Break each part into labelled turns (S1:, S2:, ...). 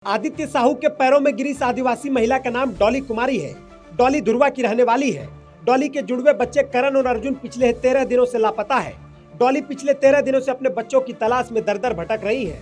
S1: आदित्य साहू के पैरों में गिरी इस आदिवासी महिला का नाम डॉली कुमारी है। डॉली धुरवा की रहने वाली है। डॉली के जुड़वे बच्चे करण और अर्जुन पिछले 13 दिनों से लापता है। डॉली पिछले 13 दिनों से अपने बच्चों की तलाश में दर-दर भटक रही है।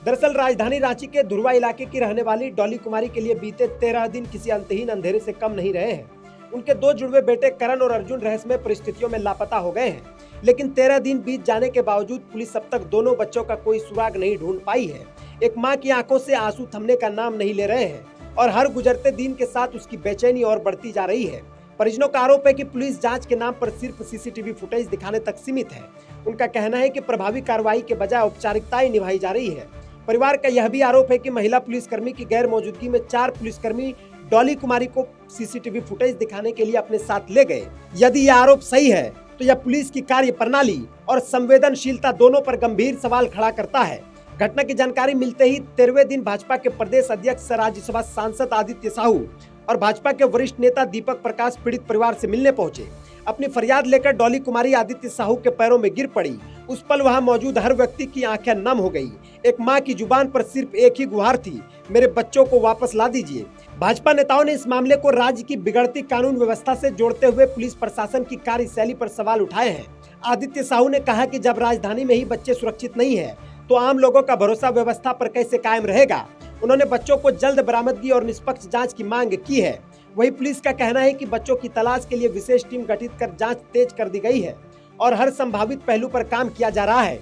S1: दरअसल राजधानी रांची के धुरवा इलाके की रहने वाली डॉली कुमारी के लिए बीते 13 दिन किसी अंतहीन अंधेरे से कम नहीं रहे हैं। उनके दो जुड़वे बेटे करण और अर्जुन रहस्यमय परिस्थितियों में लापता हो गए हैं, लेकिन 13 दिन बीत जाने के बावजूद पुलिस अब तक दोनों बच्चों का कोई सुराग नहीं ढूंढ पाई है। एक मां की आंखों से आंसू थमने का नाम नहीं ले रहे हैं और हर गुजरते दिन के साथ उसकी बेचैनी और बढ़ती जा रही है। परिजनों का आरोप है कि पुलिस जांच के नाम पर सिर्फ सीसीटीवी फुटेज दिखाने तक सीमित है। उनका कहना है कि प्रभावी कार्रवाई के बजाय औपचारिकताएं निभाई जा रही है। परिवार का यह भी आरोप है कि महिला पुलिसकर्मी की गैर मौजूदगी में 4 पुलिसकर्मी डॉली कुमारी को सीसीटीवी फुटेज दिखाने के लिए अपने साथ ले गए। यदि यह आरोप सही है तो यह पुलिस की कार्य प्रणाली और संवेदनशीलता दोनों पर गंभीर सवाल खड़ा करता है। घटना की जानकारी मिलते ही 13वें दिन भाजपा के प्रदेश अध्यक्ष राज्यसभा सांसद आदित्य साहू और भाजपा के वरिष्ठ नेता दीपक प्रकाश पीड़ित परिवार से मिलने पहुंचे। अपनी फरियाद लेकर डॉली कुमारी आदित्य साहू के पैरों में गिर पड़ी। उस पल वहां मौजूद हर व्यक्ति की आंखें नम हो गई। एक मां की जुबान पर सिर्फ एक ही गुहार थी, मेरे बच्चों को वापस ला दीजिए। भाजपा नेताओं ने इस मामले को राज्य की बिगड़ती कानून व्यवस्था से जोड़ते हुए पुलिस प्रशासन की कार्यशैली पर सवाल उठाए हैं। आदित्य साहू ने कहा कि जब राजधानी में ही बच्चे सुरक्षित नहीं है तो आम लोगों का भरोसा व्यवस्था पर कैसे कायम रहेगा। उन्होंने बच्चों को जल्द बरामदगी और निष्पक्ष जांच की मांग की है। वहीं पुलिस का कहना है कि बच्चों की तलाश के लिए विशेष टीम गठित कर जांच तेज कर दी गई है और हर संभावित पहलू पर काम किया जा रहा है।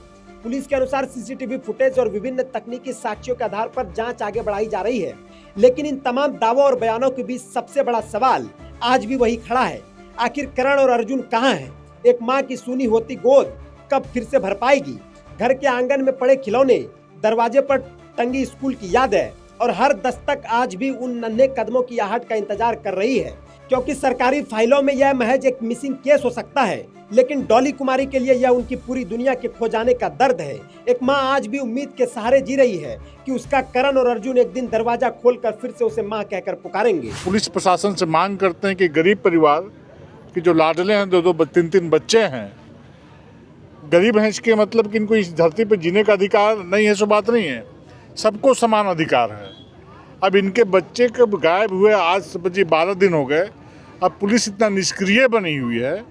S1: पुलिस के अनुसार सीसीटीवी फुटेज और विभिन्न तकनीकी साक्ष्यों के आधार पर जांच आगे बढ़ाई जा रही है, लेकिन इन तमाम दावों और बयानों के बीच सबसे बड़ा सवाल आज भी वही खड़ा है। आखिर करण और अर्जुन कहाँ हैं? एक माँ की सूनी होती गोद कब फिर से भर पाएगी? घर के आंगन में पड़े खिलौने, दरवाजे पर टंगी स्कूल की यादें और हर दस्तक आज भी उन नन्हे कदमों की आहट का इंतजार कर रही है, क्योंकि सरकारी फाइलों में यह महज एक मिसिंग केस हो सकता है, लेकिन डॉली कुमारी के लिए यह उनकी पूरी दुनिया के खो जाने का दर्द है। एक माँ आज भी उम्मीद के सहारे जी रही है कि उसका करण और अर्जुन एक दिन दरवाजा खोलकर फिर से उसे माँ कहकर पुकारेंगे।
S2: पुलिस प्रशासन से मांग करते हैं कि गरीब परिवार के जो लाडले हैं, 2-2 3-3 बच्चे हैं, गरीब हैं इसके मतलब कि इनको इस धरती पर जीने का अधिकार नहीं है, सो बात नहीं है। सबको समान अधिकार है। अब इनके बच्चे कब गायब हुए, आज समझिए 12 दिन हो गए। अब पुलिस इतना निष्क्रिय बनी हुई है,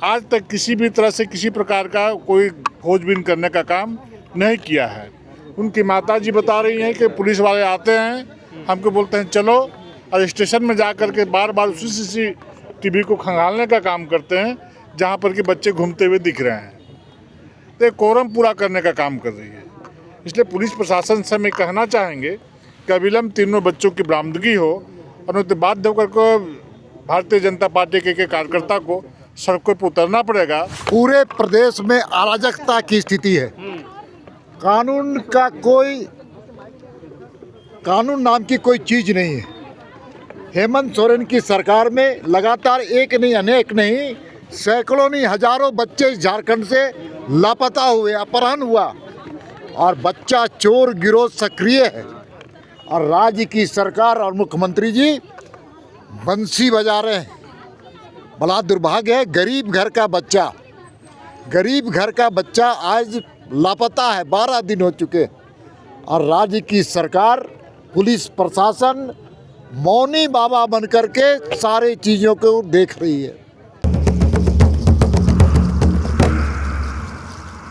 S2: आज तक किसी भी तरह से किसी प्रकार का कोई खोजबीन करने का काम नहीं किया है। उनकी माताजी बता रही हैं कि पुलिस वाले आते हैं, हमको बोलते हैं चलो, और स्टेशन में जा कर के बार बार उसी सीसीटीवी को खंगालने का काम करते हैं जहाँ पर कि बच्चे घूमते हुए दिख रहे हैं। तो कोरम पूरा करने का काम कर रही है। इसलिए पुलिस प्रशासन से हम कहना चाहेंगे कि अविलंब तीनों बच्चों की बरामदगी हो और उनके बाध्य होकर को भारतीय जनता पार्टी के कार्यकर्ता को सड़कों पर उतरना पड़ेगा।
S3: पूरे प्रदेश में अराजकता की स्थिति है। कानून नाम की कोई चीज नहीं है। हेमंत सोरेन की सरकार में लगातार एक नहीं अनेक नहीं सैकड़ों नहीं हजारों बच्चे झारखंड से लापता हुए, अपहरण हुआ और बच्चा चोर गिरोह सक्रिय है और राज्य की सरकार और मुख्यमंत्री जी बंसी बजा रहे हैं। बड़ा दुर्भाग्य है। गरीब घर का बच्चा आज लापता है। 12 दिन हो चुके और राज्य की सरकार, पुलिस प्रशासन मौनी बाबा बनकर के सारी चीज़ों को देख रही है।